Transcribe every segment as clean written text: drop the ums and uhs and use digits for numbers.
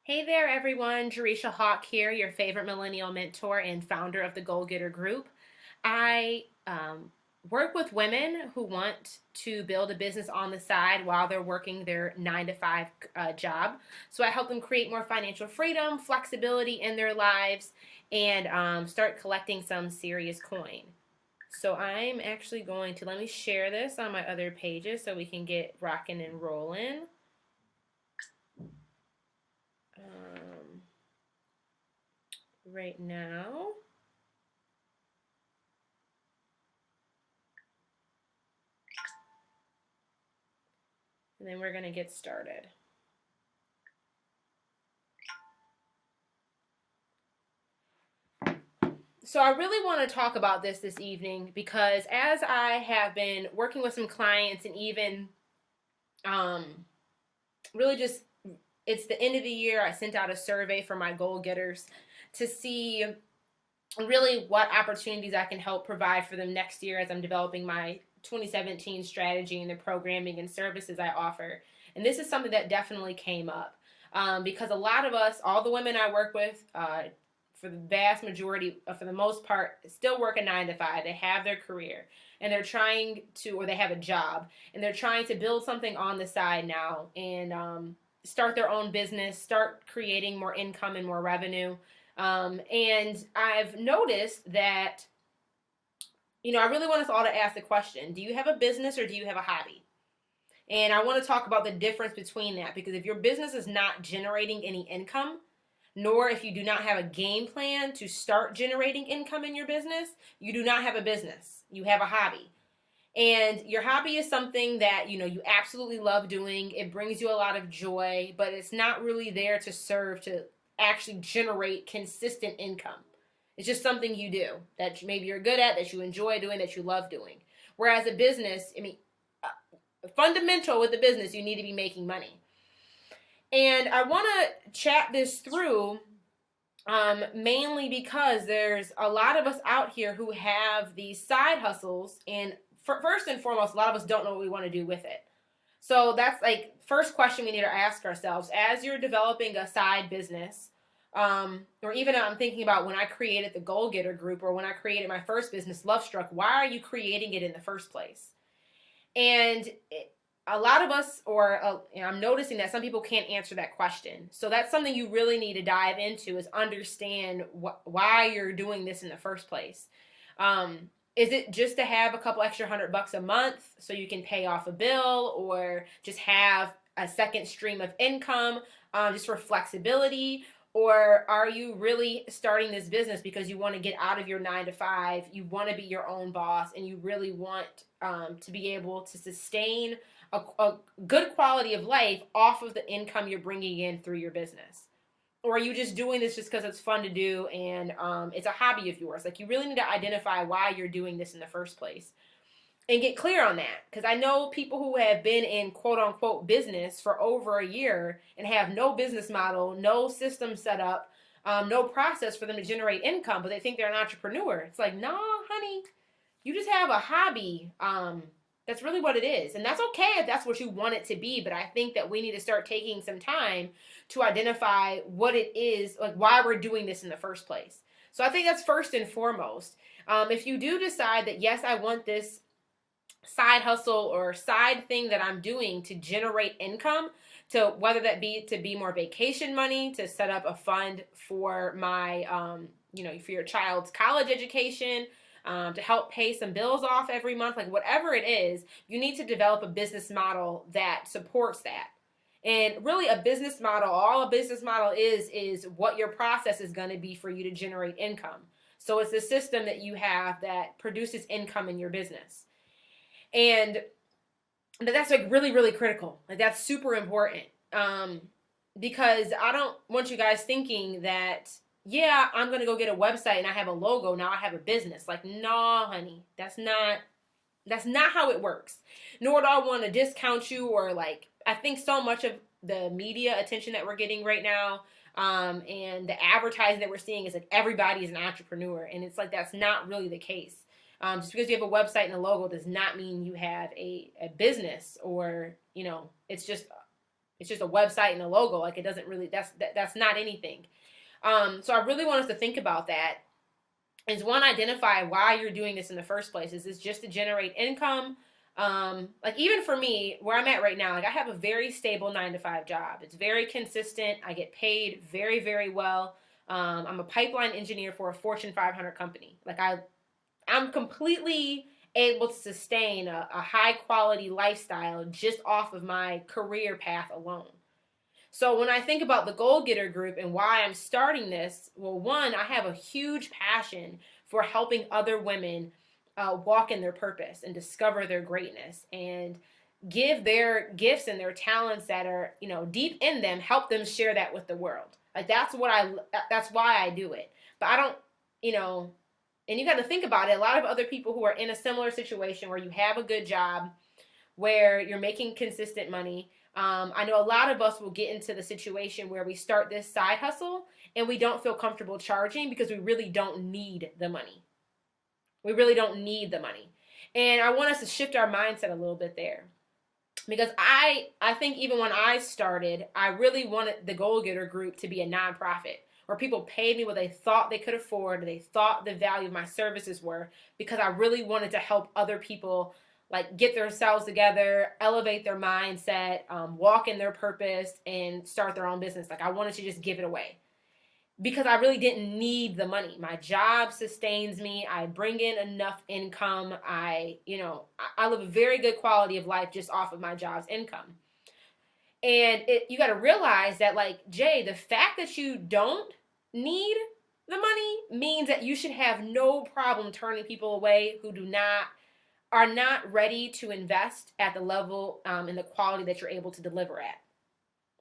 Hey there, everyone. Jerisha Hawk here, your favorite millennial mentor and founder of the Goal Getter Group. I work with women who want to build a business on the side while they're working their 9 to 5 job. So I help them create more financial freedom, flexibility in their lives, and start collecting some serious coin. So I'm actually going to let me share this on my other pages so we can get rocking and rolling. Right now. And then we're going to get started. So I really want to talk about this evening because as I have been working with some clients and even really just it's the end of the year, I sent out a survey for my goal getters to see really what opportunities I can help provide for them next year as I'm developing my 2017 strategy and the programming and services I offer. And this is something that definitely came up because a lot of us, all the women I work with, for the vast majority, for the most part, still work a 9 to 5. They have their career and they're trying to, or they have a job and they're trying to build something on the side now and start their own business, start creating more income and more revenue. And I've noticed that, I really want us all to ask the question, do you have a business or do you have a hobby? And I want to talk about the difference between that because if your business is not generating any income, nor if you do not have a game plan to start generating income in your business, you do not have a business. You have a hobby. And your hobby is something that, you absolutely love doing. It brings you a lot of joy, but it's not really there to serve to actually generate consistent income. It's just something you do that maybe you're good at, that you enjoy doing, that you love doing. Whereas a business, fundamental with the business, you need to be making money. And I want to chat this through mainly because there's a lot of us out here who have these side hustles, and first and foremost, a lot of us don't know what we want to do with it. So that's like first question we need to ask ourselves as you're developing a side business, or even I'm thinking about when I created the Goal Getter Group or when I created my first business, Love Struck. Why are you creating it in the first place? And a lot of us, I'm noticing that some people can't answer that question. So that's something you really need to dive into is understand why you're doing this in the first place. Is it just to have a couple extra $100 a month so you can pay off a bill or just have a second stream of income just for flexibility? Or are you really starting this business because you want to get out of your 9 to 5, you want to be your own boss, and you really want to be able to sustain a good quality of life off of the income you're bringing in through your business? Or are you just doing this just because it's fun to do and it's a hobby of yours? Like, you really need to identify why you're doing this in the first place and get clear on that. Because I know people who have been in quote unquote business for over a year and have no business model, no system set up, no process for them to generate income, but they think they're an entrepreneur. It's like, no, honey, you just have a hobby. That's really what it is. And that's okay if that's what you want it to be. But I think that we need to start taking some time to identify what it is, like why we're doing this in the first place. So I think that's first and foremost. If you do decide that, yes, I want this side hustle or side thing that I'm doing to generate income, to whether that be to be more vacation money, to set up a fund for my, for your child's college education, to help pay some bills off every month, like whatever it is, you need to develop a business model that supports that. And really a business model, all a business model is what your process is going to be for you to generate income. So it's a system that you have that produces income in your business. And that's like really, really critical. Like that's super important. Because I don't want you guys thinking that, yeah, I'm going to go get a website and I have a logo. Now I have a business. Like, no, honey, that's not how it works. Nor do I want to discount you or like, I think so much of the media attention that we're getting right now, and the advertising that we're seeing is like everybody is an entrepreneur. And it's like, that's not really the case. Just because you have a website and a logo does not mean you have a business or, it's just It's just a website and a logo. Like, it doesn't really, that's not anything. So I really want us to think about that. Is one, identify why you're doing this in the first place. Is this just to generate income? Like, even for me, where I'm at right now, like, I have a very stable 9-to-5 job. It's very consistent. I get paid very, very well. I'm a pipeline engineer for a Fortune 500 company. Like, I'm completely able to sustain a high quality lifestyle just off of my career path alone. So when I think about the Goal Getter group and why I'm starting this, well, one, I have a huge passion for helping other women walk in their purpose and discover their greatness and give their gifts and their talents that are, deep in them, help them share that with the world. Like, that's why I do it. But I don't, and you got to think about it. A lot of other people who are in a similar situation where you have a good job, where you're making consistent money. I know a lot of us will get into the situation where we start this side hustle and we don't feel comfortable charging because we really don't need the money. We really don't need the money. And I want us to shift our mindset a little bit there. Because I think even when I started, I really wanted the Goal Getter group to be a nonprofit where people paid me what they thought they could afford, they thought the value of my services were, because I really wanted to help other people like get themselves together, elevate their mindset, walk in their purpose, and start their own business. Like, I wanted to just give it away because I really didn't need the money. My job sustains me. I bring in enough income. I live a very good quality of life just off of my job's income. And you got to realize that, like, Jay, the fact that you don't need the money means that you should have no problem turning people away who are not ready to invest at the level and the quality that you're able to deliver at.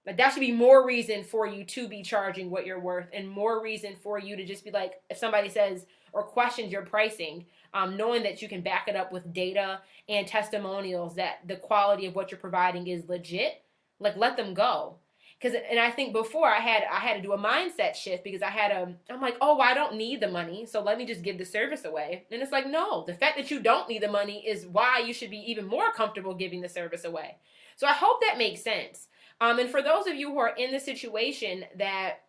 Like, that should be more reason for you to be charging what you're worth, and more reason for you to just be like, if somebody says or questions your pricing, knowing that you can back it up with data and testimonials that the quality of what you're providing is legit, like, let them go. And I think before I had to do a mindset shift because I'm like, oh, I don't need the money, so let me just give the service away. And it's like, no, the fact that you don't need the money is why you should be even more comfortable giving the service away. So I hope that makes sense. And for those of you who are in the situation that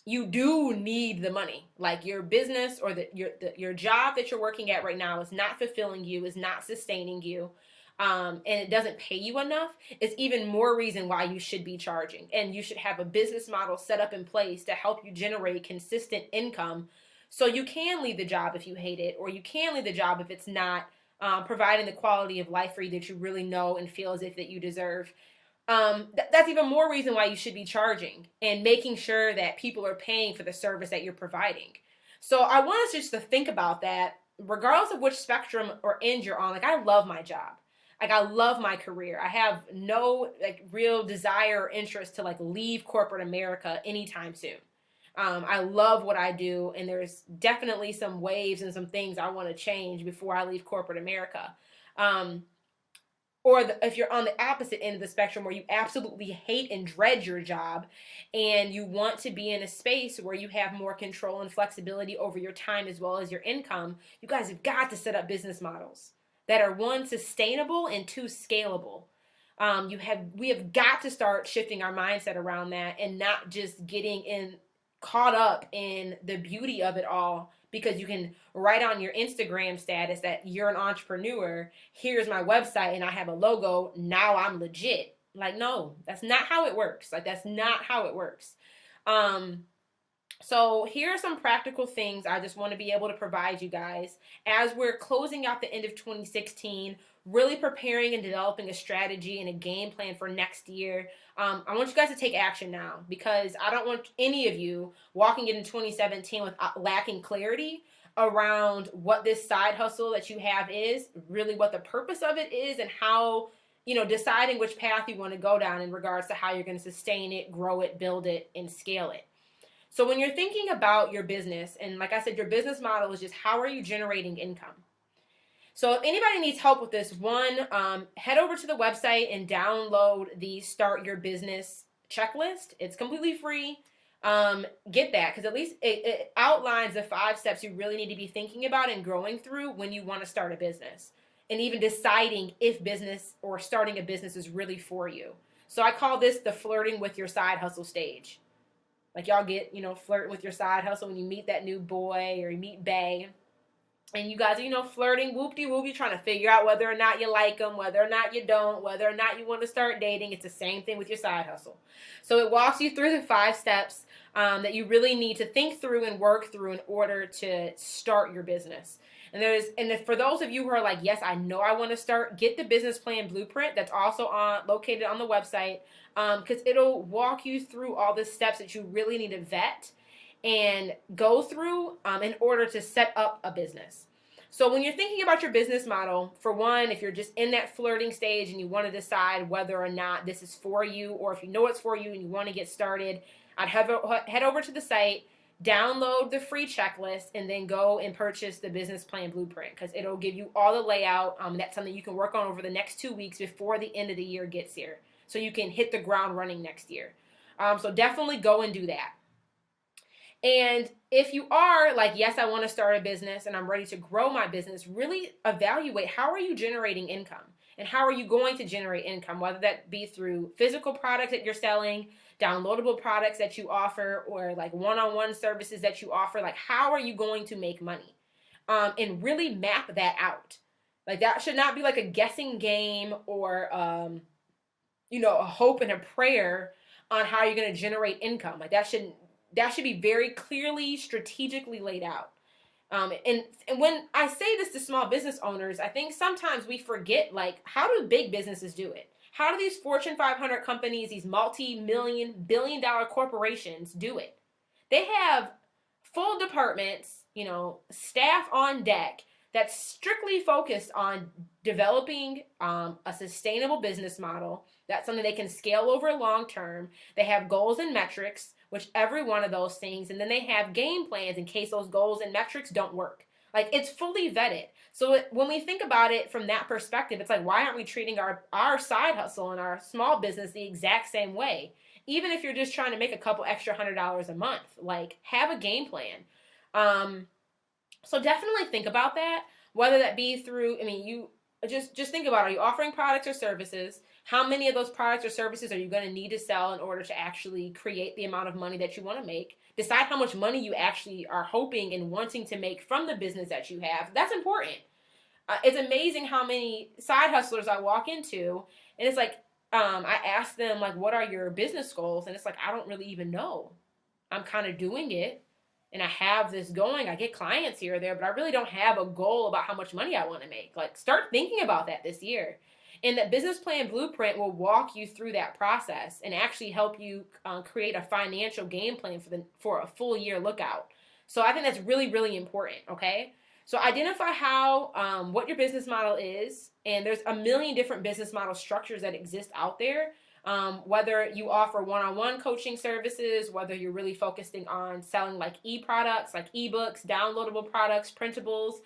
you do need the money, like your business or your job that you're working at right now is not fulfilling you, is not sustaining you, and it doesn't pay you enough, it's even more reason why you should be charging. And you should have a business model set up in place to help you generate consistent income so you can leave the job if you hate it, or you can leave the job if it's not providing the quality of life for you that you really know and feel as if that you deserve. That's even more reason why you should be charging and making sure that people are paying for the service that you're providing. So I want us just to think about that, regardless of which spectrum or end you're on. Like, I love my job. Like, I love my career. I have no real desire or interest to leave corporate America anytime soon. I love what I do, and there's definitely some waves and some things I want to change before I leave corporate America. If you're on the opposite end of the spectrum where you absolutely hate and dread your job and you want to be in a space where you have more control and flexibility over your time as well as your income, you guys have got to set up business models that are, one, sustainable, and two, scalable. We have got to start shifting our mindset around that and not just getting caught up in the beauty of it all because you can write on your Instagram status that you're an entrepreneur. Here's my website and I have a logo. Now I'm legit. Like, no, that's not how it works. That's not how it works. So here are some practical things I just want to be able to provide you guys as we're closing out the end of 2016, really preparing and developing a strategy and a game plan for next year. I want you guys to take action now, because I don't want any of you walking into 2017 with lacking clarity around what this side hustle that you have is, really what the purpose of it is, and how, deciding which path you want to go down in regards to how you're going to sustain it, grow it, build it, and scale it. So when you're thinking about your business, and like I said, your business model is just how are you generating income? So if anybody needs help with this, one, head over to the website and download the Start Your Business checklist. It's completely free. Get that, because at least it outlines the 5 steps you really need to be thinking about and growing through when you want to start a business, and even deciding if business or starting a business is really for you. So I call this the flirting with your side hustle stage. Like y'all get, flirting with your side hustle when you meet that new boy or you meet bae. And you guys are, flirting, whoop-de-whoop, trying to figure out whether or not you like them, whether or not you don't, whether or not you want to start dating. It's the same thing with your side hustle. So it walks you through the 5 steps that you really need to think through and work through in order to start your business. And for those of you who are like, yes, I know I want to start, get the business plan blueprint. That's also located on the website, because it'll walk you through all the steps that you really need to vet and go through in order to set up a business. So when you're thinking about your business model, for one, if you're just in that flirting stage and you want to decide whether or not this is for you, or if you know it's for you and you want to get started, I'd head over to the site, download the free checklist, and then go and purchase the business plan blueprint, because it'll give you all the layout. That's something you can work on over the next 2 weeks before the end of the year gets here, so you can hit the ground running next year. So definitely go and do that. And if you are like, yes, I want to start a business and I'm ready to grow my business, really evaluate how are you generating income and how are you going to generate income, whether that be through physical products that you're selling, downloadable products that you offer, or like one-on-one services that you offer. Like, how are you going to make money? And really map that out. Like, that should not be like a guessing game or, a hope and a prayer on how you're going to generate income. Like, that should be very clearly, strategically laid out. And when I say this to small business owners, I think sometimes we forget, like, how do big businesses do it? How do these Fortune 500 companies, these multi-million, billion-dollar corporations do it? They have full departments, staff on deck that's strictly focused on developing a sustainable business model. That's something they can scale over long term. They have goals and metrics, which every one of those things, and then they have game plans in case those goals and metrics don't work. Like, it's fully vetted. So when we think about it from that perspective, it's like, why aren't we treating our side hustle and our small business the exact same way? Even if you're just trying to make a couple extra $100 a month, like, have a game plan. So definitely think about that, whether that be through, you just think about, are you offering products or services? How many of those products or services are you going to need to sell in order to actually create the amount of money that you want to make? Decide how much money you actually are hoping and wanting to make from the business that you have. That's important. It's amazing how many side hustlers I walk into, and it's like, I ask them, like, what are your business goals? And it's like, I don't really even know. I'm kind of doing it, and I have this going. I get clients here or there, but I really don't have a goal about how much money I want to make. Like, start thinking about that this year. And that business plan blueprint will walk you through that process and actually help you create a financial game plan for a full year lookout. So I think that's really, really important, okay? So identify what your business model is, and there's a million different business model structures that exist out there. Whether you offer one-on-one coaching services, whether you're really focusing on selling like e-products, like ebooks, downloadable products, printables,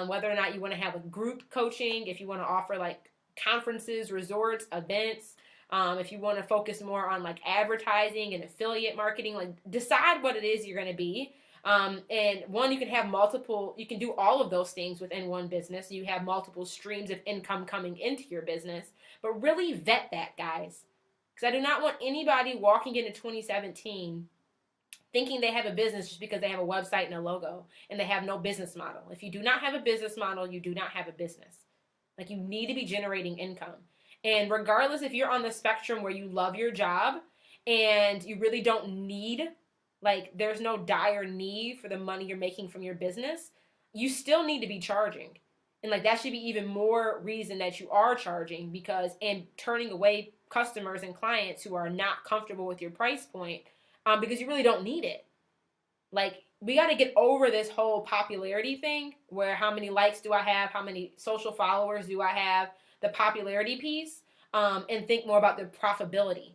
whether or not you want to have a group coaching, if you want to offer like conferences, resorts, events, if you want to focus more on like advertising and affiliate marketing, like decide what it is you're going to be. And one, you can do all of those things within one business. You have multiple streams of income coming into your business, but really vet that, guys. Because I do not want anybody walking into 2017 thinking they have a business just because they have a website and a logo and they have no business model. If you do not have a business model, you do not have a business. Like, you need to be generating income. And regardless if you're on the spectrum where you love your job and you really don't need, like, there's no dire need for the money you're making from your business, you still need to be charging. And like, that should be even more reason that you are charging, and turning away customers and clients who are not comfortable with your price point, because you really don't need it. Like, we got to get over this whole popularity thing where how many likes do I have? How many social followers do I have? The popularity piece, and think more about the profitability.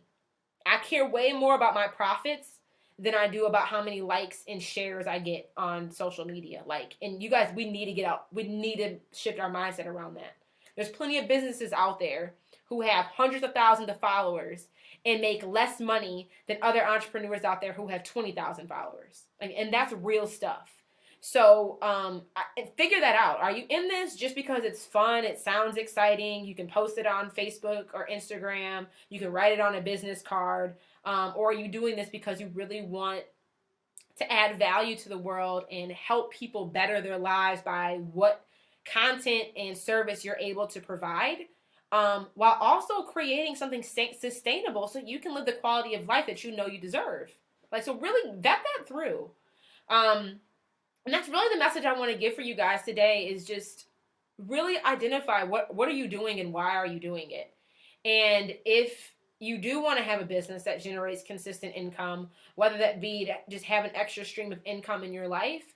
I care way more about my profits than I do about how many likes and shares I get on social media. Like, and you guys, we need to get out. We need to shift our mindset around that. There's plenty of businesses out there who have hundreds of thousands of followers and make less money than other entrepreneurs out there who have 20,000 followers. And that's real stuff. So figure that out. Are you in this just because it's fun, it sounds exciting, you can post it on Facebook or Instagram, you can write it on a business card, or are you doing this because you really want to add value to the world and help people better their lives by what content and service you're able to provide, while also creating something sustainable so you can live the quality of life that you know you deserve. Like, so really vet that through. And that's really the message I want to give for you guys today, is just really identify what are you doing and why are you doing it. And if you do want to have a business that generates consistent income, whether that be to just have an extra stream of income in your life,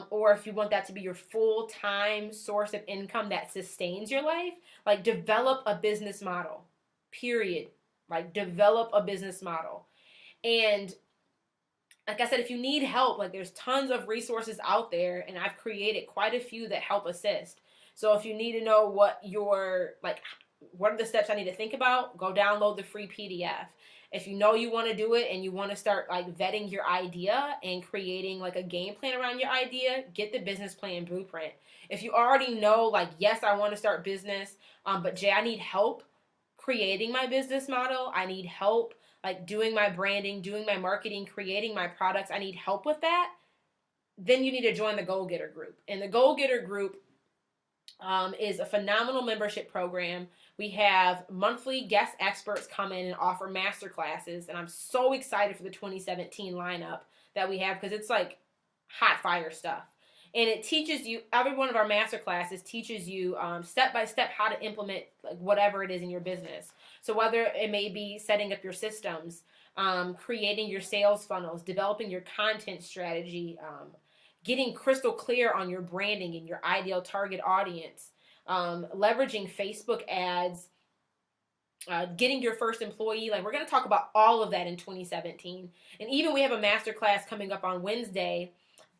or if you want that to be your full-time source of income that sustains your life, like, develop a business model, period. Like, develop a business model. And like I said, if you need help, like, there's tons of resources out there, and I've created quite a few that help assist. So if you need to know what are the steps I need to think about, go download the free PDF. If you know you want to do it and you want to start like vetting your idea and creating like a game plan around your idea, get the business plan blueprint. If you already know, like, yes, I want to start business, but Jay, I need help creating my business model. I need help like doing my branding, doing my marketing, creating my products. I need help with that. Then you need to join the Goal Getter group. And the Goal Getter group is a phenomenal membership program. We have monthly guest experts come in and offer master classes, and I'm so excited for the 2017 lineup that we have, because it's like hot fire stuff. And it teaches you, every one of our master classes teaches you step by step how to implement like whatever it is in your business. So whether it may be setting up your systems, creating your sales funnels, developing your content strategy, getting crystal clear on your branding and your ideal target audience, leveraging Facebook ads, getting your first employee. Like, we're going to talk about all of that in 2017. And even we have a masterclass coming up on Wednesday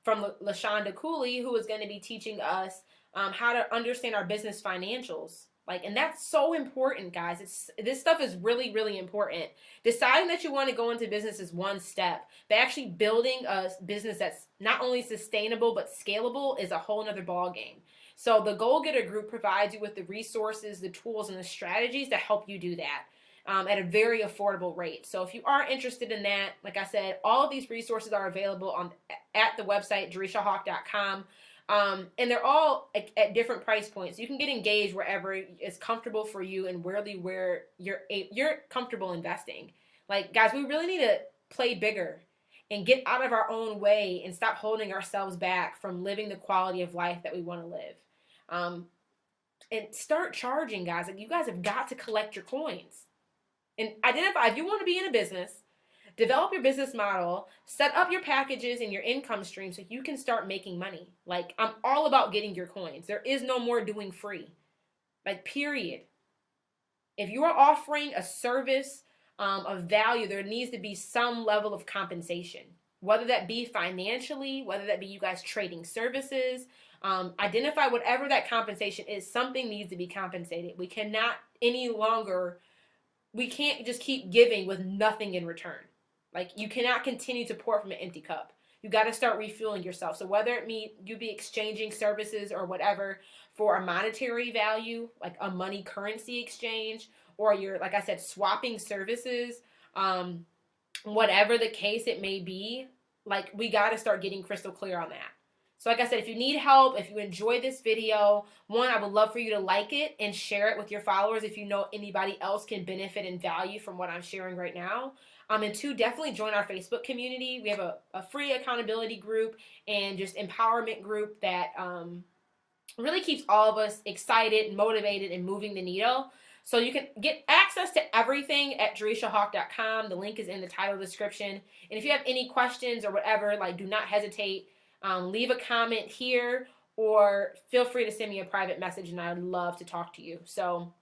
from LaShonda Cooley, who is going to be teaching us how to understand our business financials. Like, and that's so important, guys. This stuff is really, really important. Deciding that you want to go into business is one step, but actually building a business that's not only sustainable but scalable is a whole nother ball game. So the Goal Getter group provides you with the resources, the tools, and the strategies to help you do that at a very affordable rate. So if you are interested in that, like I said, all of these resources are available at the website, DerishaHawk.com. And they're all at different price points. You can get engaged wherever it's comfortable for you and really where you're comfortable investing. Like, guys, we really need to play bigger and get out of our own way and stop holding ourselves back from living the quality of life that we want to live. And start charging, guys. Like, you guys have got to collect your coins. And identify, if you want to be in a business, develop your business model, set up your packages and your income stream so you can start making money. Like, I'm all about getting your coins. There is no more doing free. Like, period. If you are offering a service of value, there needs to be some level of compensation, whether that be financially, whether that be you guys trading services. Identify whatever that compensation is. Something needs to be compensated. We cannot any longer, we can't just keep giving with nothing in return. Like, you cannot continue to pour from an empty cup. You got to start refueling yourself. So whether it means you be exchanging services or whatever for a monetary value, like a money currency exchange, or you're, like I said, swapping services, whatever the case it may be, like, we got to start getting crystal clear on that. So like I said, if you need help, if you enjoy this video, one, I would love for you to like it and share it with your followers if you know anybody else can benefit and value from what I'm sharing right now. And two, definitely join our Facebook community. We have a free accountability group and just empowerment group that really keeps all of us excited, motivated, and moving the needle. So you can get access to everything at DerishaHawk.com. The link is in the title description. And if you have any questions or whatever, like, do not hesitate. Leave a comment here or feel free to send me a private message, and I would love to talk to you. So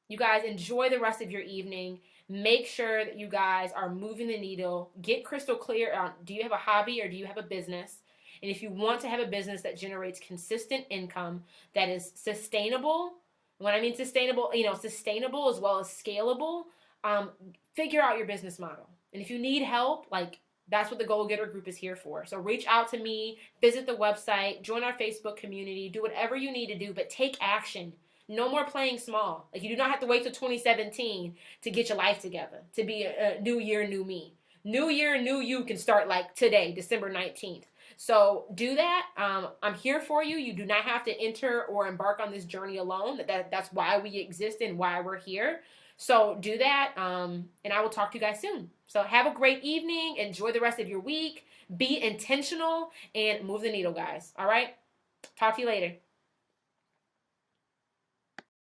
you guys enjoy the rest of your evening. Make sure that you guys are moving the needle. Get crystal clear on, do you have a hobby or do you have a business? And if you want to have a business that generates consistent income, that is sustainable, when I mean sustainable, sustainable as well as scalable, figure out your business model. And if you need help, like, That's what the Goal Getter group is here for. So reach out to me, visit the website, join our Facebook community, do whatever you need to do, but take action. No more playing small. Like, you do not have to wait till 2017 to get your life together, to be a new year, new me. New year, new you can start like today, December 19th. So do that. I'm here for you. You do not have to enter or embark on this journey alone. That's why we exist and why we're here. So do that, and I will talk to you guys soon. So have a great evening. Enjoy the rest of your week. Be intentional and move the needle, guys. All right? Talk to you later.